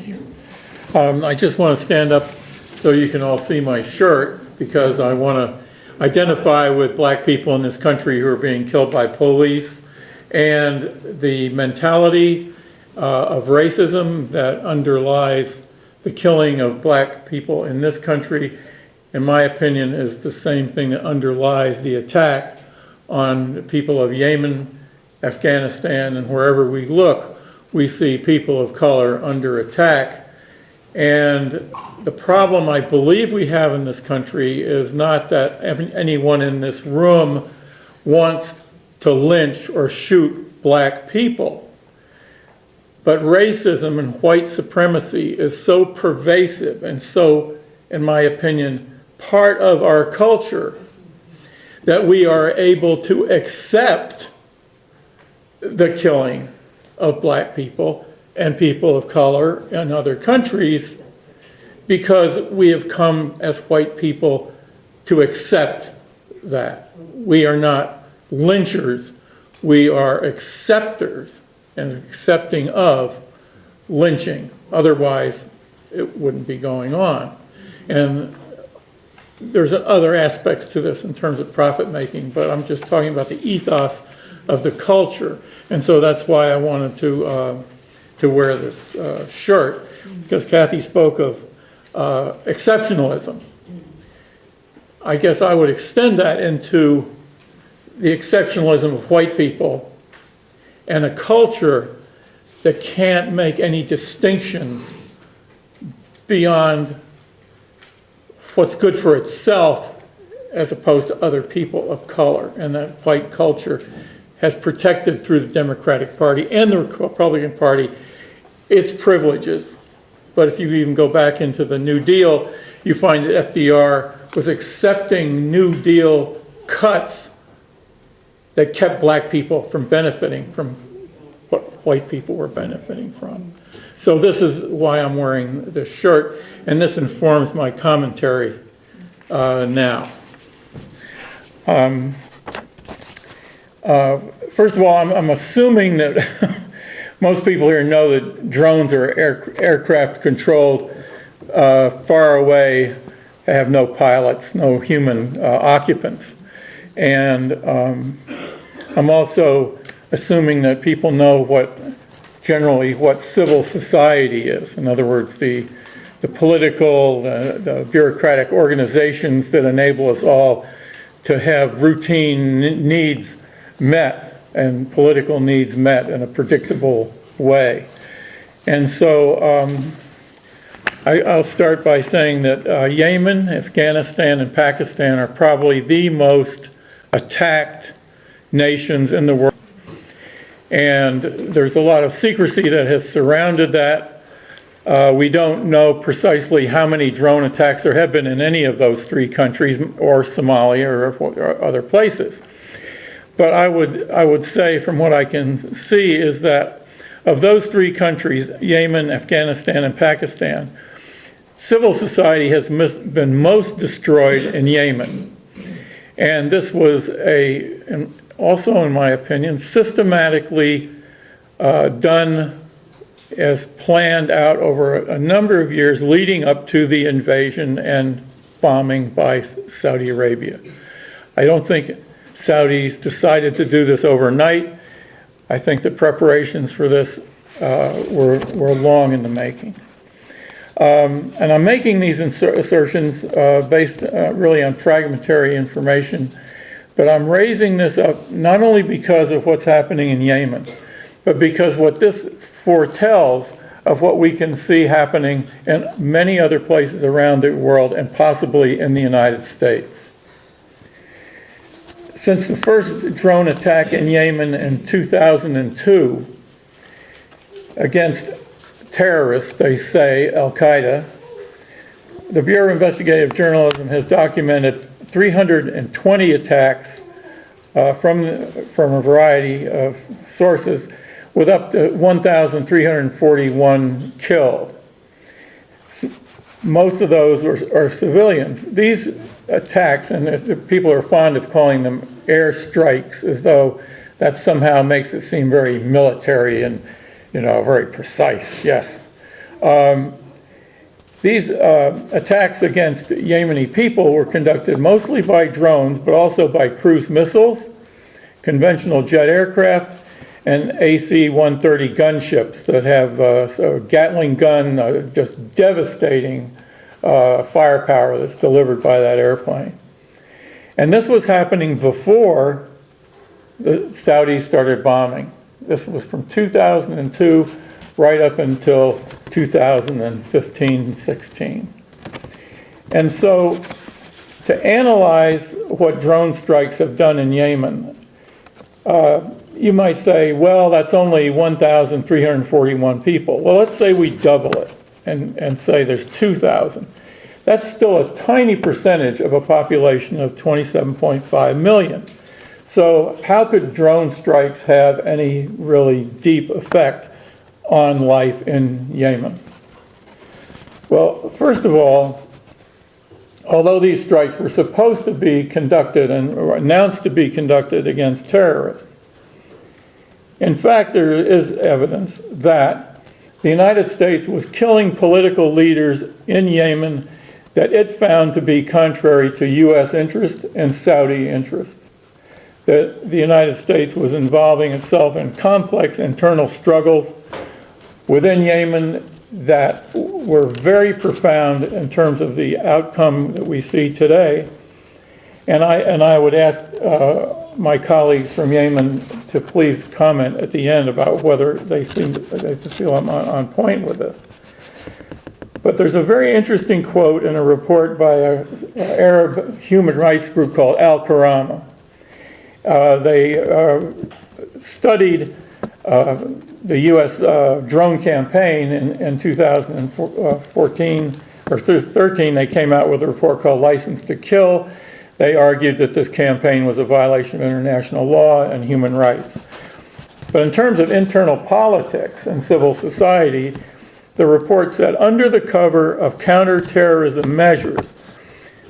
Thank you. I just want to stand up so you can all see my shirt, because I want to identify with black people in this country who are being killed by police, and the mentality of racism that underlies the killing of black people in this country, in my opinion, is the same thing that underlies the attack on the people of Yemen, Afghanistan, and wherever we look, we see people of color under attack. And the problem I believe we have in this country is not that anyone in this room wants to lynch or shoot black people, but racism and white supremacy is so pervasive and so, in my opinion, part of our culture that we are able to accept the killing of black people and people of color in other countries because we have come as white people to accept that. We are not lynchers, we are acceptors and accepting of lynching. Otherwise, it wouldn't be going on. And there's other aspects to this in terms of profit making, but I'm just talking about the ethos of the culture. And so that's why I wanted to wear this shirt, because Kathy spoke of exceptionalism. I guess I would extend that into the exceptionalism of white people and a culture that can't make any distinctions beyond what's good for itself as opposed to other people of color. And that white culture has protected through the Democratic Party and the Republican Party its privileges. But if you even go back into the New Deal, you find that FDR was accepting New Deal cuts that kept black people from benefiting from what white people were benefiting from. So this is why I'm wearing this shirt, and this informs my commentary now. First of all, I'm assuming that most people here know that drones are aircraft controlled far away, have no pilots, no human occupants. And I'm also assuming that people know generally what civil society is. In other words, the political, the bureaucratic organizations that enable us all to have routine needs met and political needs met in a predictable way. And so I'll start by saying that Yemen, Afghanistan, and Pakistan are probably the most attacked nations in the world. And there's a lot of secrecy that has surrounded that. We don't know precisely how many drone attacks there have been in any of those three countries, or Somalia, or other places. But I would say, from what I can see, is that of those three countries, Yemen, Afghanistan, and Pakistan, civil society has been most destroyed in Yemen. And this was also, in my opinion, systematically done as planned out over a number of years leading up to the invasion and bombing by Saudi Arabia. I don't think Saudis decided to do this overnight. I think the preparations for this were long in the making. And I'm making these assertions based really on fragmentary information, but I'm raising this up not only because of what's happening in Yemen, but because what this foretells of what we can see happening in many other places around the world and possibly in the United States. Since the first drone attack in Yemen in 2002 against terrorists, they say, Al-Qaeda, the Bureau of Investigative Journalism has documented 320 attacks from a variety of sources, with up to 1,341 killed. Most of those are civilians. These attacks, and people are fond of calling them airstrikes, as though that somehow makes it seem very military and, very precise. Yes, These attacks against Yemeni people were conducted mostly by drones, but also by cruise missiles, conventional jet aircraft, and AC-130 gunships that have a Gatling gun, just devastating firepower that's delivered by that airplane. And this was happening before the Saudis started bombing. This was from 2002 right up until 2015-16. And so to analyze what drone strikes have done in Yemen, you might say, well, that's only 1,341 people. Well, let's say we double it and say there's 2,000. That's still a tiny percentage of a population of 27.5 million. So how could drone strikes have any really deep effect on life in Yemen? Well, first of all, although these strikes were supposed to be conducted and were announced to be conducted against terrorists, in fact, there is evidence that the United States was killing political leaders in Yemen that it found to be contrary to U.S. interest and Saudi interests. That the United States was involving itself in complex internal struggles within Yemen that were very profound in terms of the outcome that we see today. And I would ask my colleagues from Yemen to please comment at the end about whether they feel I'm on point with this. But there's a very interesting quote in a report by an Arab human rights group called Al-Karama. They studied the U.S. drone campaign in 2014 or 13. They came out with a report called License to Kill. They argued that this campaign was a violation of international law and human rights. But in terms of internal politics and civil society, the report said, under the cover of counterterrorism measures,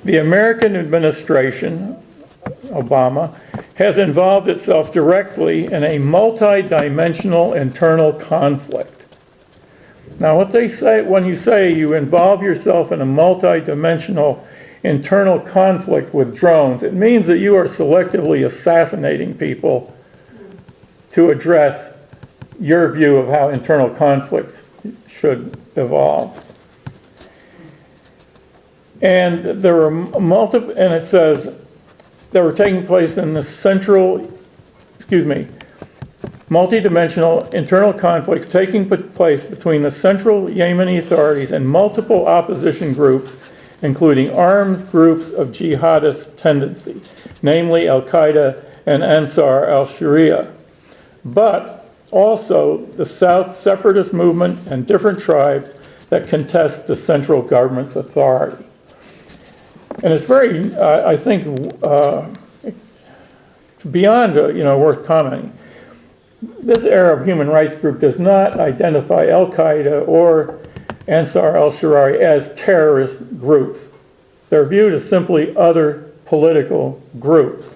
the American administration, Obama, has involved itself directly in a multi-dimensional internal conflict. Now, what they say, when you say you involve yourself in a multi-dimensional internal conflict with drones, it means that you are selectively assassinating people to address your view of how internal conflicts should evolve. And there were multiple, and it says, that were taking place in the multidimensional internal conflicts taking place between the central Yemeni authorities and multiple opposition groups, including armed groups of jihadist tendency, namely Al-Qaeda and Ansar al-Sharia, but also the South separatist movement and different tribes that contest the central government's authority. And it's very, I think, it's beyond, worth commenting. This Arab human rights group does not identify Al-Qaeda or Ansar al-Sharia as terrorist groups. They're viewed as simply other political groups.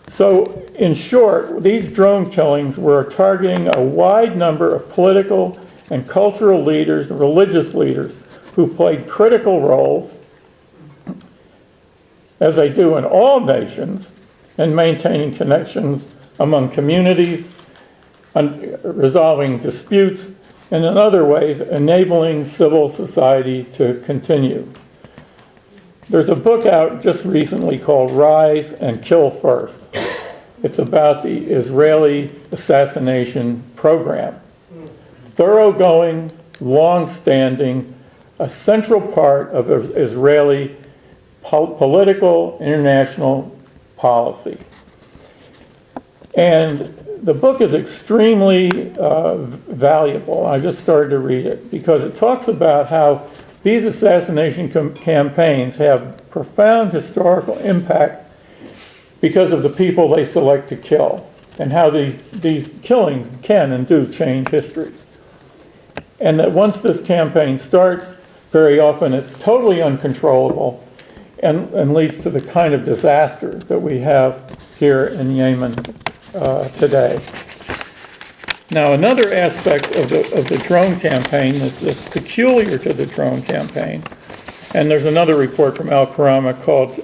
So, in short, these drone killings were targeting a wide number of political and cultural leaders, religious leaders, who played critical roles, as they do in all nations, in maintaining connections among communities, resolving disputes, and in other ways, enabling civil society to continue. There's a book out just recently called Rise and Kill First. It's about the Israeli assassination program. Thoroughgoing, long-standing, a central part of Israeli political international policy. And the book is extremely valuable. I just started to read it because it talks about how these assassination campaigns have profound historical impact because of the people they select to kill, and how these killings can and do change history. And that once this campaign starts, very often it's totally uncontrollable and leads to the kind of disaster that we have here in Yemen today. Now, another aspect of the drone campaign that's peculiar to the drone campaign, and there's another report from Al Karama called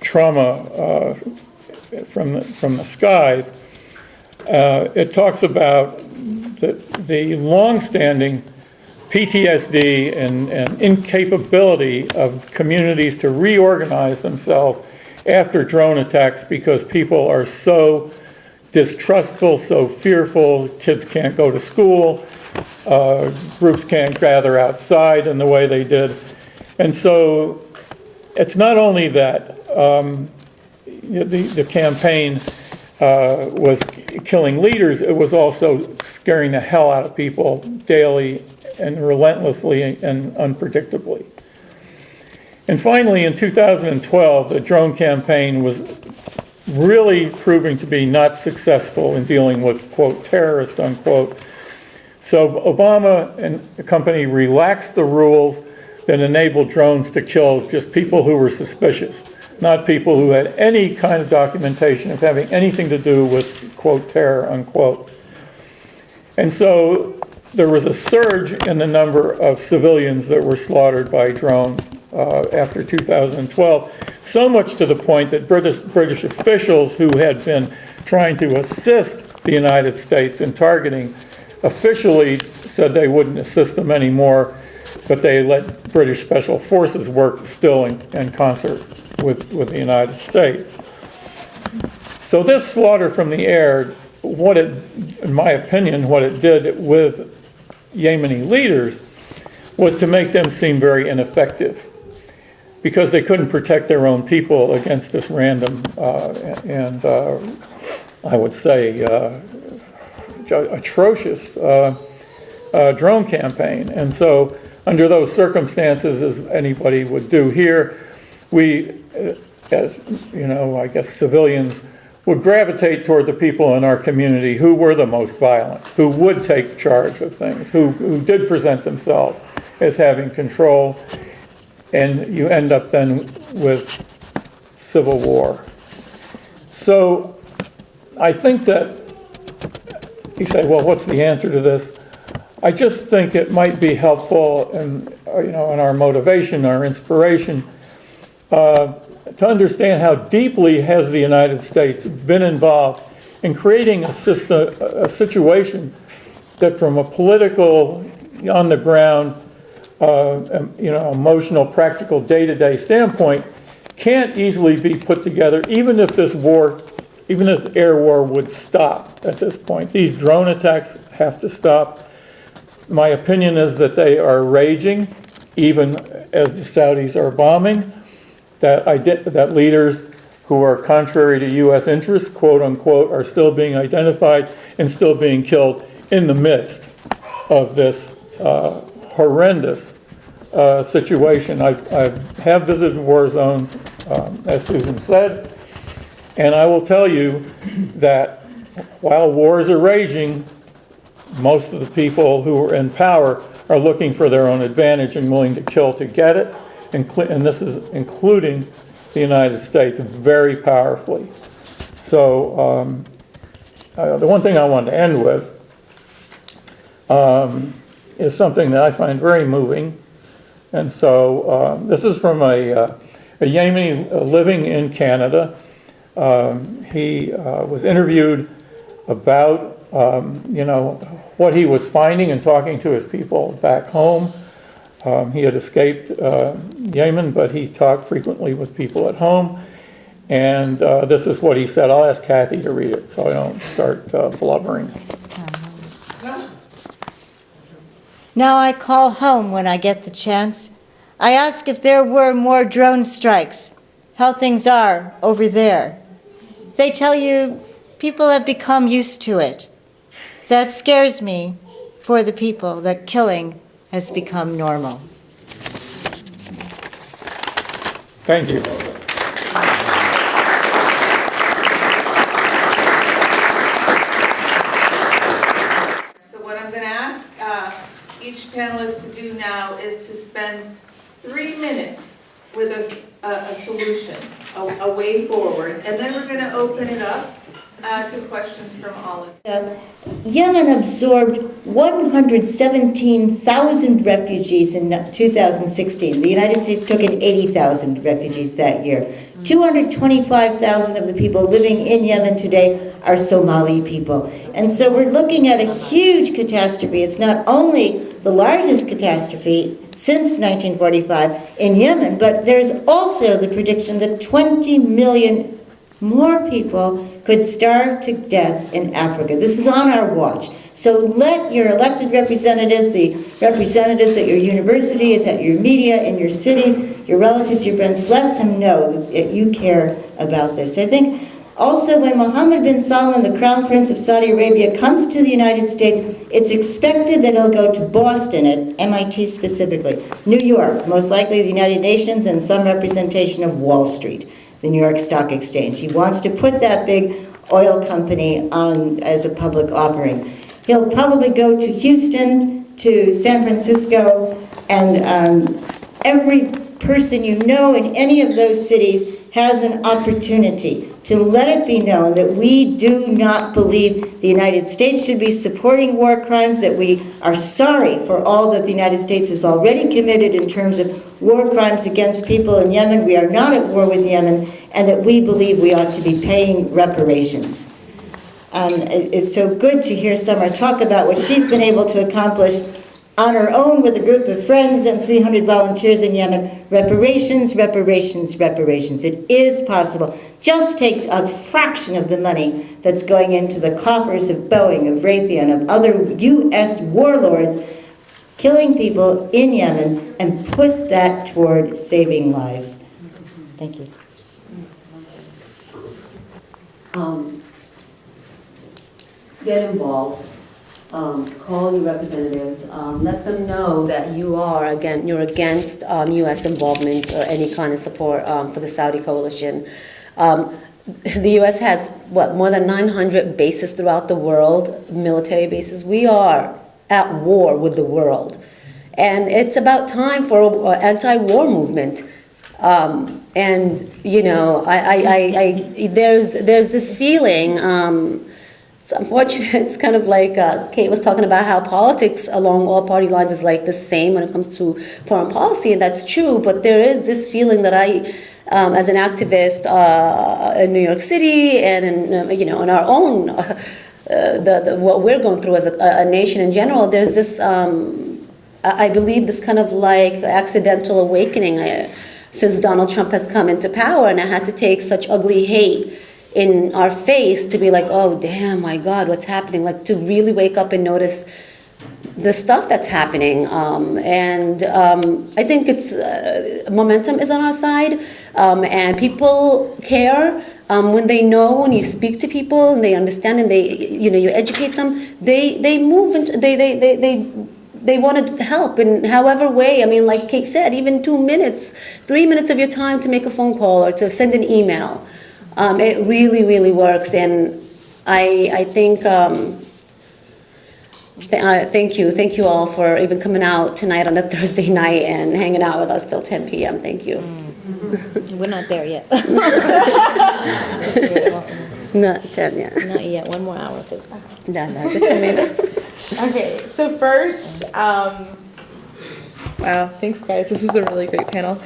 Trauma from the Skies. It talks about the long-standing PTSD and incapability of communities to reorganize themselves after drone attacks because people are so distrustful, so fearful. Kids can't go to school, groups can't gather outside in the way they did. And so it's not only that the campaign was killing leaders, it was also scaring the hell out of people daily and relentlessly and unpredictably. And finally, in 2012, the drone campaign was really proving to be not successful in dealing with, quote, terrorists, unquote. So Obama and the company relaxed the rules that enabled drones to kill just people who were suspicious, not people who had any kind of documentation of having anything to do with, quote, terror, unquote. And so there was a surge in the number of civilians that were slaughtered by drones after 2012, so much to the point that British officials who had been trying to assist the United States in targeting officially said they wouldn't assist them anymore, but they let British Special Forces work still in concert with the United States. So this slaughter from the air, in my opinion, what it did with Yemeni leaders was to make them seem very ineffective because they couldn't protect their own people against this random and I would say atrocious drone campaign. And so under those circumstances, as anybody would do here, we, as you know, I guess civilians, would gravitate toward the people in our community who were the most violent, who would take charge of things, who did present themselves as having control, and you end up then with civil war. So I think that you say, well, what's the answer to this? I just think it might be helpful in our motivation, our inspiration, to understand how deeply has the United States been involved in creating a situation that from a political, on the ground, emotional, practical, day-to-day standpoint can't easily be put together, even if this war, even if air war would stop at this point. These drone attacks have to stop. My opinion is that they are raging, even as the Saudis are bombing, that leaders who are contrary to U.S. interests, quote unquote, are still being identified and still being killed in the midst of this horrendous situation. I have visited war zones, as Susan said, and I will tell you that while wars are raging, most of the people who are in power are looking for their own advantage and willing to kill to get it, and this is including the United States very powerfully. So the one thing I want to end with is something that I find very moving. And so this is from a Yemeni living in Canada. He was interviewed about what he was finding and talking to his people back home. He had escaped Yemen, but he talked frequently with people at home. And this is what he said. I'll ask Kathy to read it so I don't start blubbering. Now I call home when I get the chance. I ask if there were more drone strikes, how things are over there. They tell you people have become used to it. That scares me for the people, that killing has become normal. Thank you. So what I'm going to ask each panelist to do now is to spend 3 minutes with a solution, a way forward, and then we're going to open it up To questions from all of you. Yemen absorbed 117,000 refugees in 2016. The United States took in 80,000 refugees that year. 225,000 of the people living in Yemen today are Somali people. And so we're looking at a huge catastrophe. It's not only the largest catastrophe since 1945 in Yemen, but there's also the prediction that 20 million more people could starve to death in Africa. This is on our watch. So let your elected representatives, the representatives at your universities, at your media, in your cities, your relatives, your friends, let them know that you care about this. I think also when Mohammed bin Salman, the Crown Prince of Saudi Arabia, comes to the United States, it's expected that he'll go to Boston, at MIT specifically, New York, most likely the United Nations, and some representation of Wall Street, the New York Stock Exchange. He wants to put that big oil company on as a public offering. He'll probably go to Houston, to San Francisco, and every person you know in any of those cities has an opportunity to let it be known that we do not believe the United States should be supporting war crimes, that we are sorry for all that the United States has already committed in terms of war crimes against people in Yemen. We are not at war with Yemen, and that we believe we ought to be paying reparations. It's so good to hear Summer talk about what she's been able to accomplish on her own with a group of friends and 300 volunteers in Yemen. Reparations, reparations, reparations. It is possible. Just takes a fraction of the money that's going into the coffers of Boeing, of Raytheon, of other U.S. warlords killing people in Yemen, and put that toward saving lives. Thank you. Get involved. Call your representatives. Let them know that you're against U.S. involvement or any kind of support for the Saudi coalition. The U.S. has, more than 900 bases throughout the world, military bases. We are at war with the world. And it's about time for an anti-war movement. And, you know, there's this feeling, it's unfortunate, it's kind of like Kate was talking about how politics along all party lines is like the same when it comes to foreign policy, and that's true, but there is this feeling that as an activist in New York City and in our own, what we're going through as a nation in general, there's this, I believe, this kind of like accidental awakening since Donald Trump has come into power, and I had to take such ugly hate in our face to be like, oh damn, my God, what's happening? Like to really wake up and notice the stuff that's happening. I think it's momentum is on our side, and people care when they know, when you speak to people and they understand and you educate them. They move into they want to help in however way. I mean, like Kate said, even 2 minutes, 3 minutes of your time to make a phone call or to send an email. It really, really works, and I think, thank you all for even coming out tonight on a Thursday night and hanging out with us till 10 p.m. Thank you. We're not there yet. Not 10 yet. Not yet. One more hour to. No, good 10 minutes. Okay, so first, wow, thanks guys. This is a really great panel.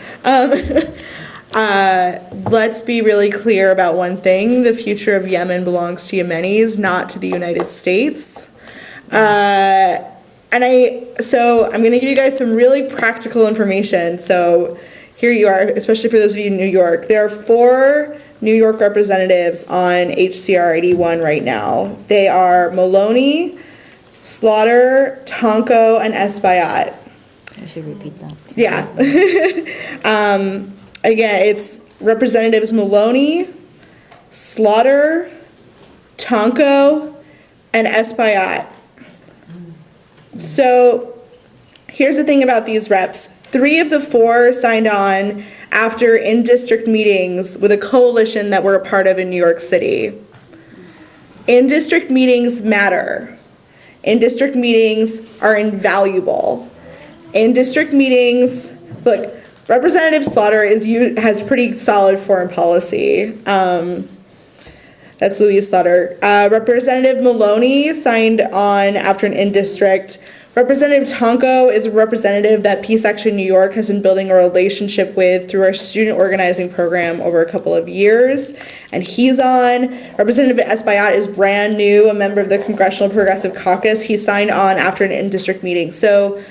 Let's be really clear about one thing. The future of Yemen belongs to Yemenis, not to the United States. So I'm going to give you guys some really practical information. So here you are, especially for those of you in New York. There are 4 New York representatives on HCR 81 right now. They are Maloney, Slaughter, Tonko, and Espaillat. I should repeat that. Yeah. Again, it's Representatives Maloney, Slaughter, Tonko, and Espaillat. So here's the thing about these reps. 3 of the 4 signed on after in-district meetings with a coalition that we're a part of in New York City. In-district meetings matter. In-district meetings are invaluable. In-district meetings, look, Representative Slaughter has pretty solid foreign policy. That's Louise Sutter. Representative Maloney signed on after an in-district. Representative Tonko is a representative that Peace Action New York has been building a relationship with through our student organizing program over a couple of years, and he's on. Representative Espaillat is brand new, a member of the Congressional Progressive Caucus. He signed on after an in-district meeting. So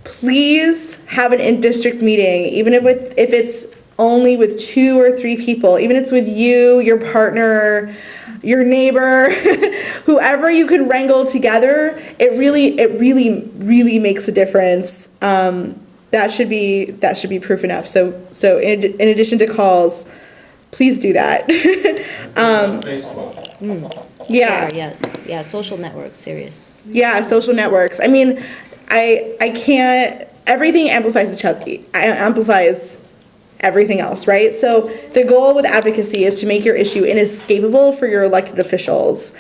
please have an in-district meeting, even if it's only with 2 or 3 people, even if it's with you, your partner, your neighbor, whoever you can wrangle together. It really makes a difference. That should be proof enough. So in addition to calls, please do that. Yeah. Sure, yes, yeah, social networks, serious. Yeah, social networks. I mean, I can't, everything amplifies each other, amplifies everything else, right? So the goal with advocacy is to make your issue inescapable for your elected officials.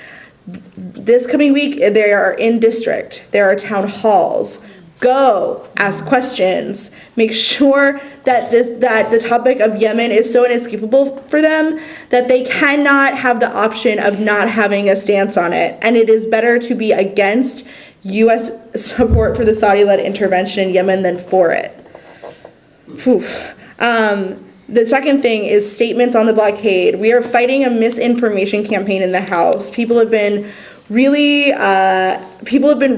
This coming week, they are in district, there are town halls. Go, ask questions, make sure that the topic of Yemen is so inescapable for them that they cannot have the option of not having a stance on it. And it is better to be against U.S. support for the Saudi-led intervention in Yemen than for it. Whew. The second thing is statements on the blockade. We are fighting a misinformation campaign in the House. People have been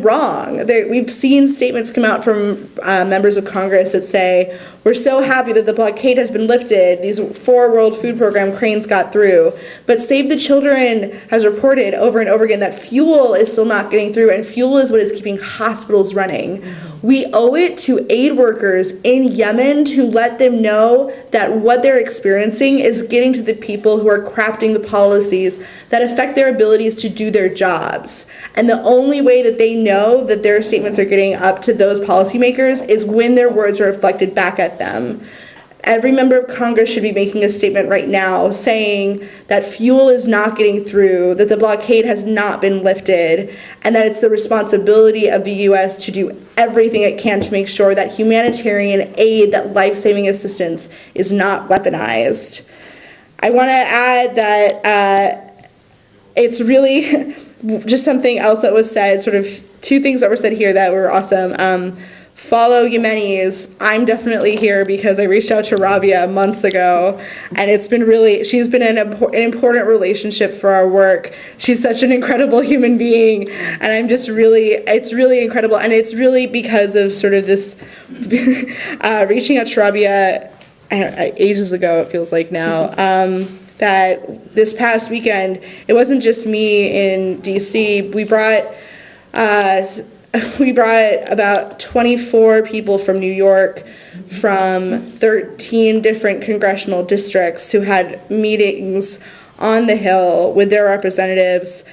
wrong. We've seen statements come out from members of Congress that say, we're so happy that the blockade has been lifted. These 4 World Food Program cranes got through. But Save the Children has reported over and over again that fuel is still not getting through, and fuel is what is keeping hospitals running. We owe it to aid workers in Yemen to let them know that what they're experiencing is getting to the people who are crafting the policies that affect their abilities to do their jobs. And the only way that they know that their statements are getting up to those policymakers is when their words are reflected back at them. Every member of Congress should be making a statement right now saying that fuel is not getting through, that the blockade has not been lifted, and that it's the responsibility of the U.S. to do everything it can to make sure that humanitarian aid, that life-saving assistance, is not weaponized. I want to add that it's really just something else that was said, sort of 2 things that were said here that were awesome. Follow Yemenis. I'm definitely here because I reached out to Rabia months ago, and she's been an important relationship for our work. She's such an incredible human being, and it's really incredible, and it's really because of sort of this reaching out to Rabia ages ago, it feels like now, that this past weekend, it wasn't just me in DC. We brought about 24 people from New York, from 13 different congressional districts, who had meetings on the Hill with their representatives.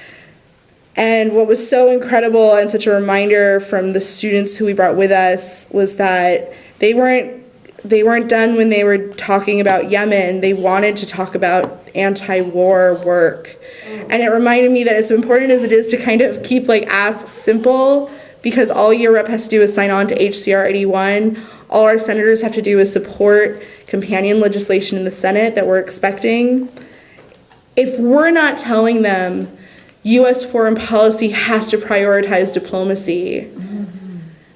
And what was so incredible and such a reminder from the students who we brought with us was that they weren't done when they were talking about Yemen. They wanted to talk about anti-war work. And it reminded me that as important as it is to kind of keep asks simple, because all your rep has to do is sign on to HCR 81, all our senators have to do is support companion legislation in the Senate that we're expecting. If we're not telling them U.S. foreign policy has to prioritize diplomacy,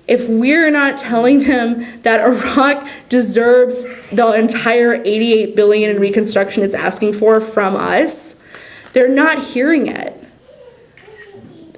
if we're not telling them that Iraq deserves the entire $88 billion in reconstruction it's asking for from us, they're not hearing it.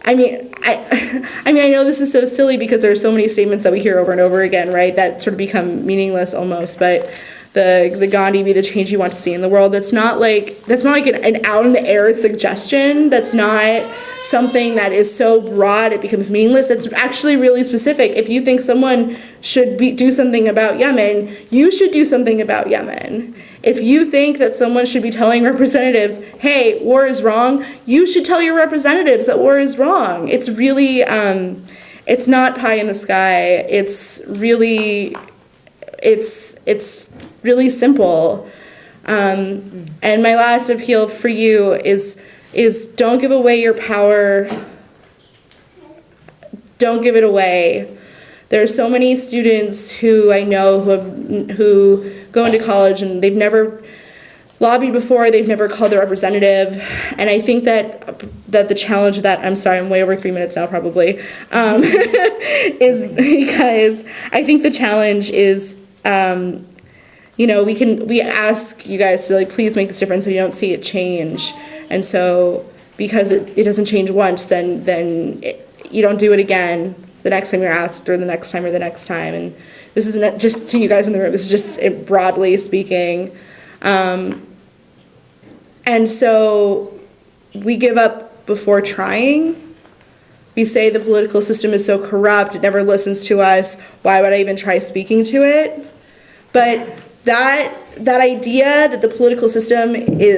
I mean, I know this is so silly because there are so many statements that we hear over and over again, right, that sort of become meaningless almost, but the Gandhi be the change you want to see in the world, that's not like an out in the air suggestion. That's not something that is so broad it becomes meaningless. It's actually really specific. If you think someone should do something about Yemen, you should do something about Yemen. If you think that someone should be telling representatives, hey, war is wrong, you should tell your representatives that war is wrong. It's really, it's not pie in the sky. It's really simple. And my last appeal for you is don't give away your power. Don't give it away. There are so many students who I know who go into college and they've never lobbied before, they've never called their representative, and I think that the challenge of that, I'm sorry, I'm way over 3 minutes now probably, is because I think the challenge is, we ask you guys to please make this difference so you don't see it change, and so because it doesn't change once, then you don't do it again the next time you're asked, or the next time, or the next time. And this isn't just to you guys in the room, this is just broadly speaking. And so we give up before trying. We say the political system is so corrupt, it never listens to us, why would I even try speaking to it? But that idea that the political system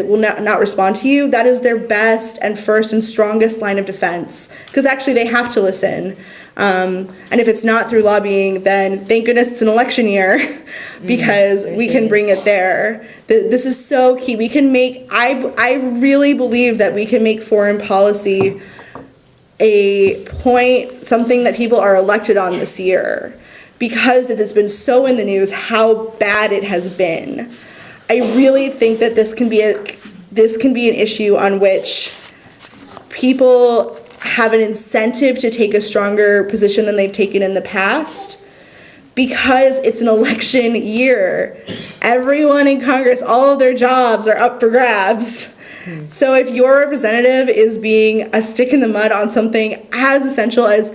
will not respond to you, that is their best and first and strongest line of defense, because actually they have to listen. And if it's not through lobbying, then thank goodness it's an election year, because we can bring it there. This is so key. We can make, I really believe that we can make foreign policy a point, something that people are elected on this year, because it has been so in the news how bad it has been. I really think that this can be an issue on which people have an incentive to take a stronger position than they've taken in the past, because it's an election year. Everyone in Congress, all of their jobs are up for grabs. So if your representative is being a stick in the mud on something as essential as,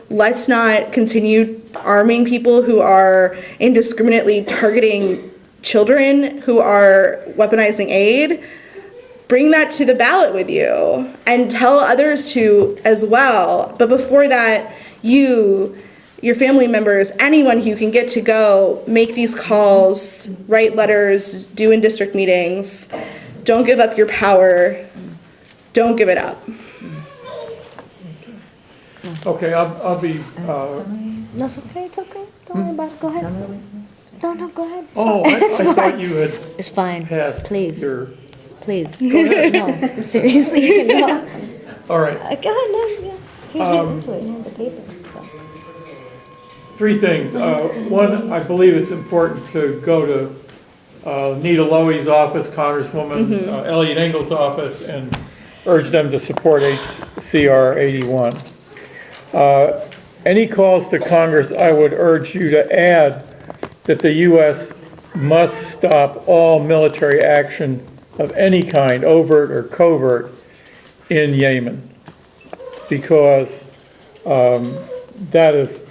let's not continue arming people who are indiscriminately targeting children who are weaponizing aid, bring that to the ballot with you and tell others to as well. But before that, your family members, anyone who you can get to go, make these calls, write letters, do in district meetings. Don't give up your power. Don't give it up. Okay, I'll be, No, it's okay, it's okay. Don't worry about it. Go ahead. No, go ahead. I thought you had It's fine. passed Please. your, Please. Go ahead. No, seriously. You can go. all right. Go ahead, no, yeah. He's reading to it, yeah, the paper, so. 3 things. One, I believe it's important to go to Nita Lowey's office, Congresswoman Elliot Engel's office, and urge them to support HCR 81. Any calls to Congress, I would urge you to add that the U.S. must stop all military action of any kind, overt or covert, in Yemen, because that is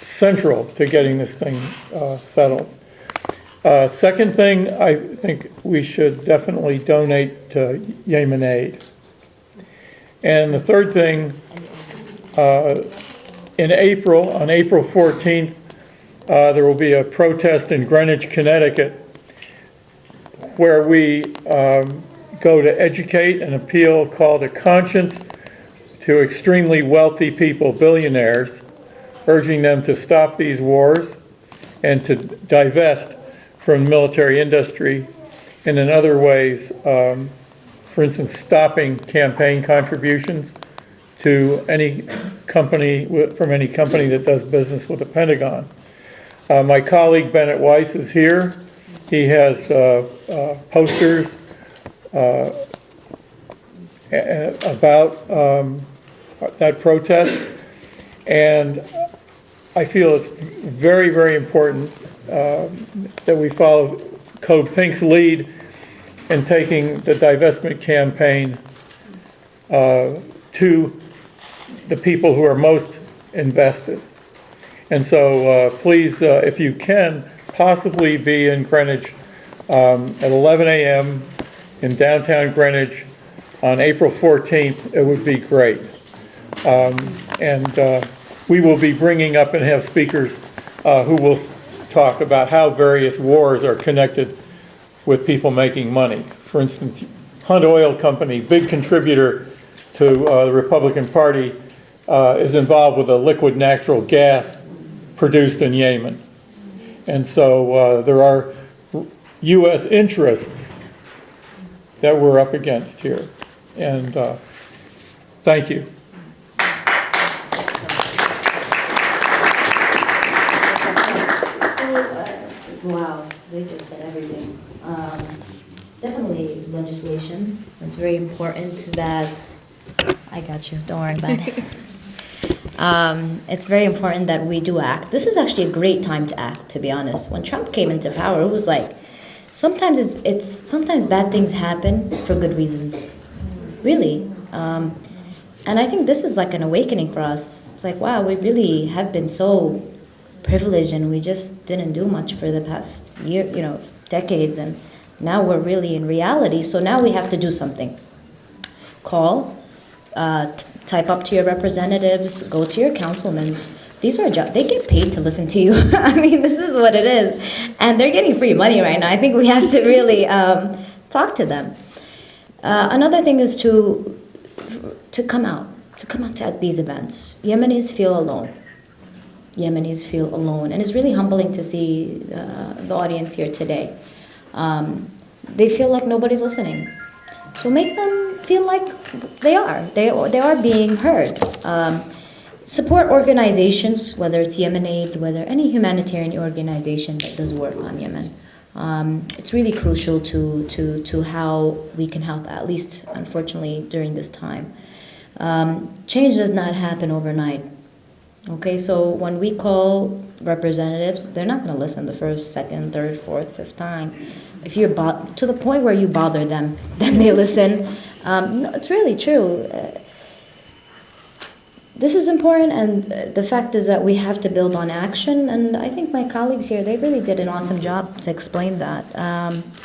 central to getting this thing settled. Second thing, I think we should definitely donate to Yemen Aid. And the third thing, in April, on April 14th, there will be a protest in Greenwich, Connecticut, where we go to educate and appeal, call to conscience to extremely wealthy people, billionaires, urging them to stop these wars and to divest from the industry, and in other ways, for instance, stopping campaign contributions to any company, from any company that does business with the Pentagon. My colleague Bennett Weiss is here. He has posters about that protest, and I feel it's very, very important that we follow Code Pink's lead in taking the divestment campaign to the people who are most invested. And so please, if you can, possibly be in Greenwich at 11 a.m. in downtown Greenwich on April 14th, it would be great. And we will be bringing up and have speakers who will talk about how various wars are connected with people making money. For instance, Hunt Oil Company, big contributor to the Republican Party, is involved with a liquid natural gas produced in Yemen. And so there are U.S. interests that we're up against here. And thank you. Wow, they just said everything. legislation. It's very important that, I got you, don't worry about it. It's very important that we do act. This is actually a great time to act, to be honest. When Trump came into power, it was like, sometimes sometimes bad things happen for good reasons, really. And I think this is like an awakening for us. It's like, wow, we really have been so privileged and we just didn't do much for the past year, decades, and now we're really in reality, so now we have to do something. Call, type up to your representatives, go to your councilmen. These are jobs, they get paid to listen to you. I mean, this is what it is. And they're getting free money right now. I think we have to really talk to them. Another thing is to come out to these events. Yemenis feel alone. Yemenis feel alone. And it's really humbling to see the audience here today. They feel like nobody's listening. So make them feel like they are. They are being heard. Support organizations, whether it's Yemen Aid, whether any humanitarian organization that does work on Yemen. It's really crucial to how we can help, at least, unfortunately, during this time. Change does not happen overnight. Okay, so when we call representatives, they're not going to listen the first, second, third, fourth, fifth time. If you're to the point where you bother them, then they listen. No, it's really true. This is important, and the fact is that we have to build on action, and I think my colleagues here, they really did an awesome job to explain that.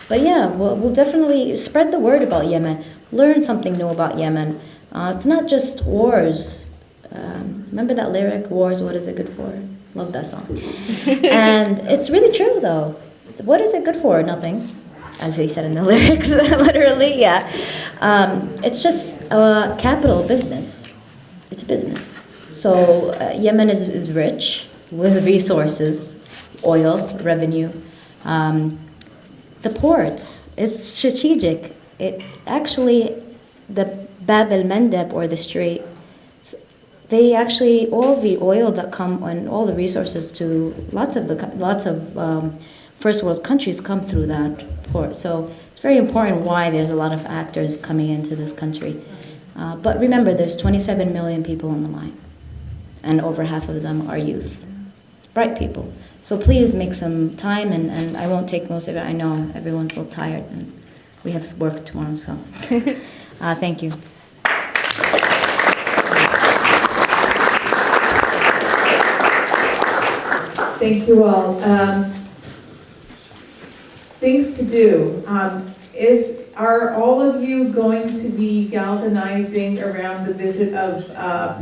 But yeah, we'll definitely spread the word about Yemen, learn something new about Yemen. It's not just wars. Remember that lyric, wars, what is it good for? Love that song. And it's really true, though. What is it good for? Nothing, as they said in the lyrics, literally, yeah. It's just a capital business. It's a business. So Yemen is rich with resources, oil, revenue. The ports, it's strategic. It actually, the Bab el-Mandeb, or the Strait, they actually, all the oil that come and all the resources to lots of first world countries come through that port. So it's very important why there's a lot of actors coming into this country. But remember, there's 27 million people on the line, and over half of them are youth, bright people. So please make some time, and I won't take most of it. I know everyone's a little tired, and we have work tomorrow, so thank you. Thank you all. Things to do. Are all of you going to be galvanizing around the visit of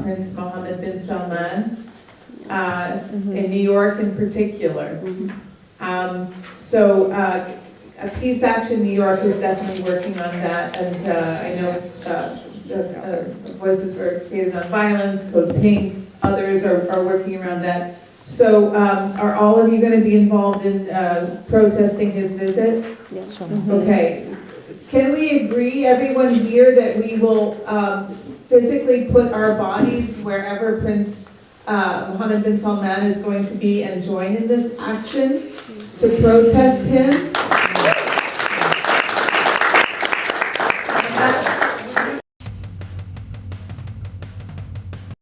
Prince Mohammed bin Salman in New York in particular? So Peace Action New York is definitely working on that, and I know Voices for Creative Nonviolence, Code Pink, others are working around that. So are all of you going to be involved in protesting his visit? Yes. Okay. Can we agree, everyone here, that we will physically put our bodies wherever Prince Mohammed bin Salman is going to be and join in this action to protest him?